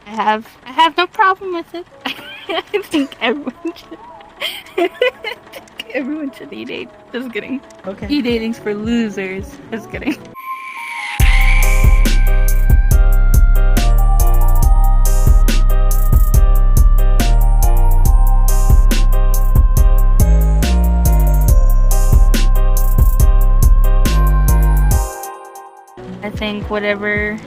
I have no problem with it. I think everyone should e-date. Just kidding. Okay. E-dating's for losers. Just kidding. I think whatever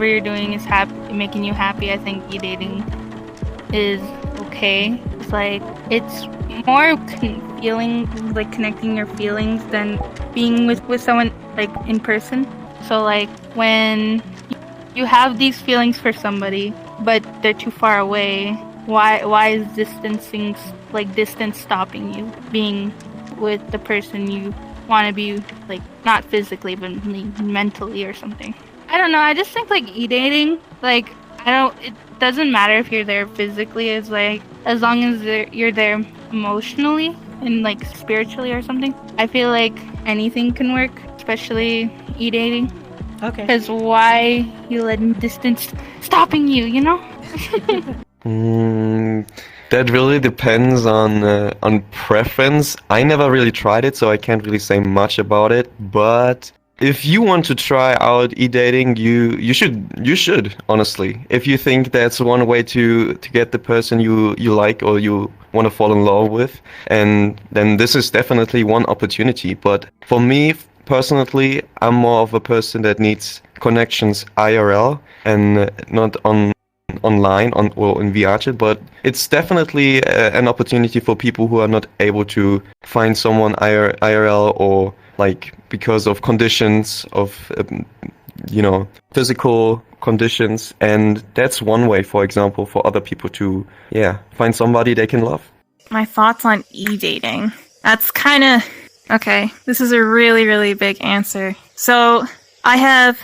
you're doing is making you happy. I think e-dating is okay. It's like it's more connecting your feelings than being with someone like in person. So like when you have these feelings for somebody, but they're too far away, why is distance stopping you being with the person you want to be, like, not physically but mentally or something? I don't know. I just think like e-dating, like, it doesn't matter if you're there physically, as long as you're there emotionally and like spiritually or something. I feel like anything can work, especially e-dating. Okay. Because why you letting distance stopping you, you know? That really depends on preference. I never really tried it, so I can't really say much about it. But if you want to try out e-dating, you should honestly. If you think that's one way to get the person you like or you want to fall in love with, and then this is definitely one opportunity. But for me personally, I'm more of a person that needs connections IRL and not online or in vrchat, but it's definitely an opportunity for people who are not able to find someone IRL, or like because of conditions of physical conditions. And that's one way, for example, for other people to find somebody they can love. My thoughts on e-dating. That's kind of okay. This is a really, really big answer. So I have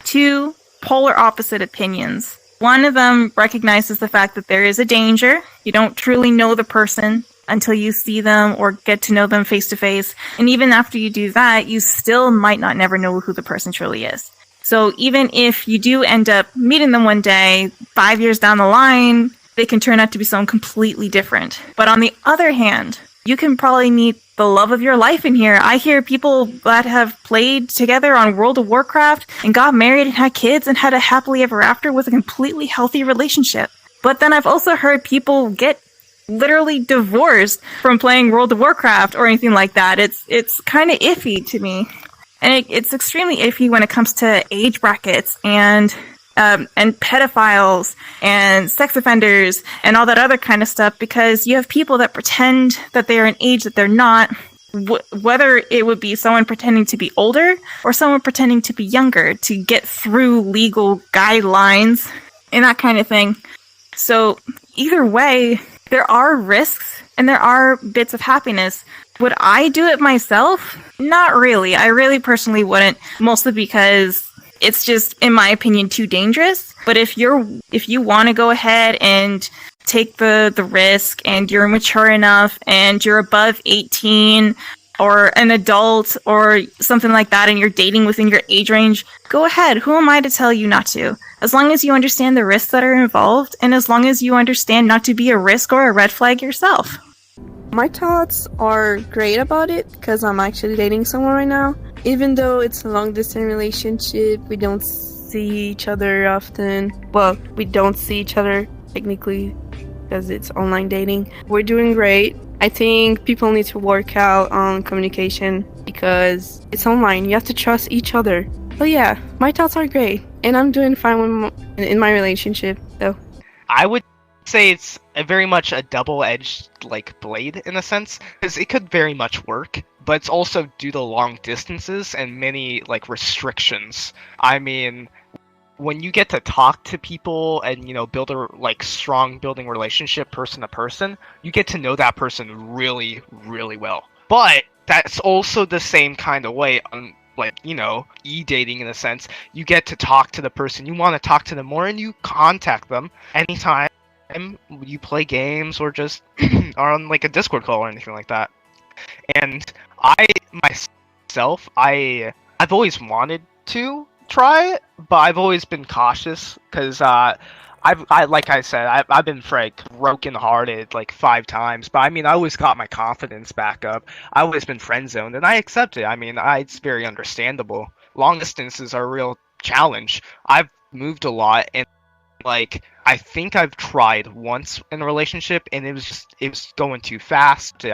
two polar opposite opinions. One of them recognizes the fact that there is a danger. You don't truly know the person until you see them or get to know them face to face. And even after you do that, you still might not never know who the person truly is. So even if you do end up meeting them one day, 5 years down the line, they can turn out to be someone completely different. But on the other hand, you can probably meet the love of your life in here. I hear people that have played together on World of Warcraft and got married and had kids and had a happily ever after with a completely healthy relationship. But then I've also heard people get literally divorced from playing World of Warcraft or anything like that. It's kind of iffy to me. And it's extremely iffy when it comes to age brackets and pedophiles and sex offenders and all that other kind of stuff, because you have people that pretend that they are an age that they're not, whether it would be someone pretending to be older or someone pretending to be younger to get through legal guidelines and that kind of thing. So either way, there are risks and there are bits of happiness. Would I do it myself? Not really. I really personally wouldn't, mostly because it's just, in my opinion, too dangerous. But if you want to go ahead and take the risk and you're mature enough and you're above 18 or an adult or something like that and you're dating within your age range, go ahead. Who am I to tell you not to? As long as you understand the risks that are involved and as long as you understand not to be a risk or a red flag yourself. My thoughts are great about it because I'm actually dating someone right now. Even though it's a long-distance relationship, we don't see each other often. Well, we don't see each other technically because it's online dating. We're doing great. I think people need to work out on communication because it's online. You have to trust each other. But yeah, my thoughts are great. And I'm doing fine in my relationship, though. I would say it's very much a double-edged blade in a sense, because it could very much work, but it's also due to long distances and many restrictions. I mean, when you get to talk to people and build a strong building relationship person to person, you get to know that person really, really well. But that's also the same kind of way on e-dating in a sense. You get to talk to the person, you want to talk to them more, and you contact them anytime you play games or just are on a Discord call or anything like that. And I've always wanted to try it, but I've always been cautious because like I said, I've been broken hearted like 5 times, but I mean, I always got my confidence back up. I always been friend zoned, and I accept it. I mean, it's very understandable. Long distances are a real challenge. I've moved a lot, and like I think I've tried once in a relationship, and it was going too fast.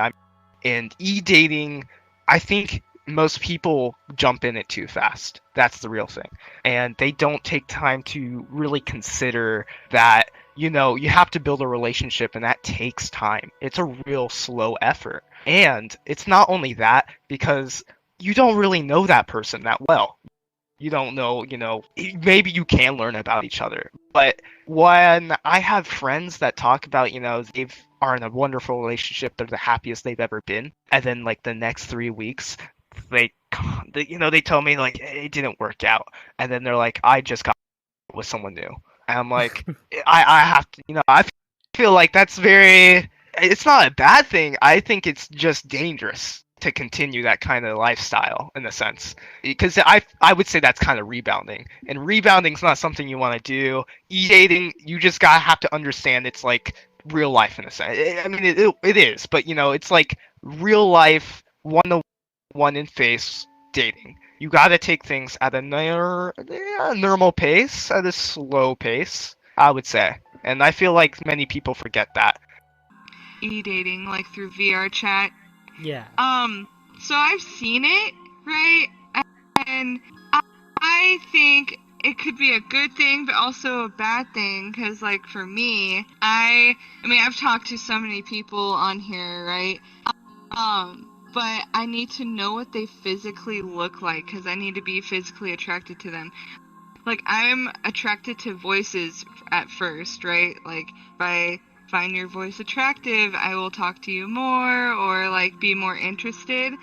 And e-dating, I think most people jump in it too fast. That's the real thing. And they don't take time to really consider that, you have to build a relationship, and that takes time. It's a real slow effort. And it's not only that, because you don't really know that person that well. You don't know, maybe you can learn about each other. But when I have friends that talk about, they are in a wonderful relationship, they're the happiest they've ever been, and then like the next 3 weeks, they tell me like it didn't work out, and then they're like, I just got with someone new, and I'm like, I have to, I feel like that's it's not a bad thing. I think it's just dangerous to continue that kind of lifestyle in a sense, because I would say that's kind of rebounding, and rebounding's not something you want to do. E-dating, you just have to understand it's like real life in a sense. I mean, it is, but it's like real life, one in face dating. You gotta take things at a normal pace, at a slow pace, I would say. And I feel like many people forget that. E-dating, like through VR chat. Yeah. So I've seen it, right? And I think it could be a good thing, but also a bad thing, because, like, for me, I mean, I've talked to so many people on here, right? But I need to know what they physically look like, because I need to be physically attracted to them. Like, I'm attracted to voices at first, right? Like, if I find your voice attractive, I will talk to you more, or, like, be more interested.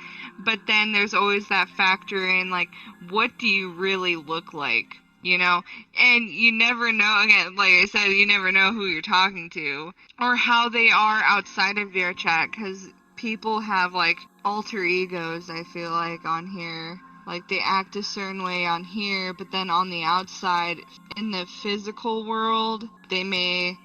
But then there's always that factor in, like, what do you really look like? And you never know, again, like I said, you never know who you're talking to, or how they are outside of their chat, because people have, like, alter egos, I feel like, on here. Like, they act a certain way on here, but then on the outside, in the physical world, they may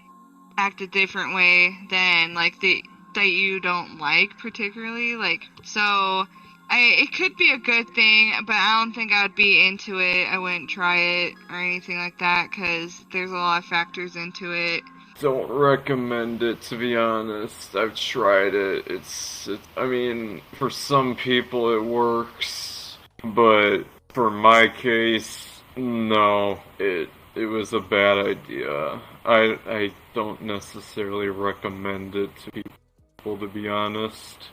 act a different way than, like, that you don't like particularly, like, so it could be a good thing, but I don't think I'd be into it. I wouldn't try it or anything like that, because there's a lot of factors into it. Don't recommend it, to be honest. I've tried it. I mean, for some people it works, but for my case, no, it was a bad idea. I don't necessarily recommend it to people, to be honest.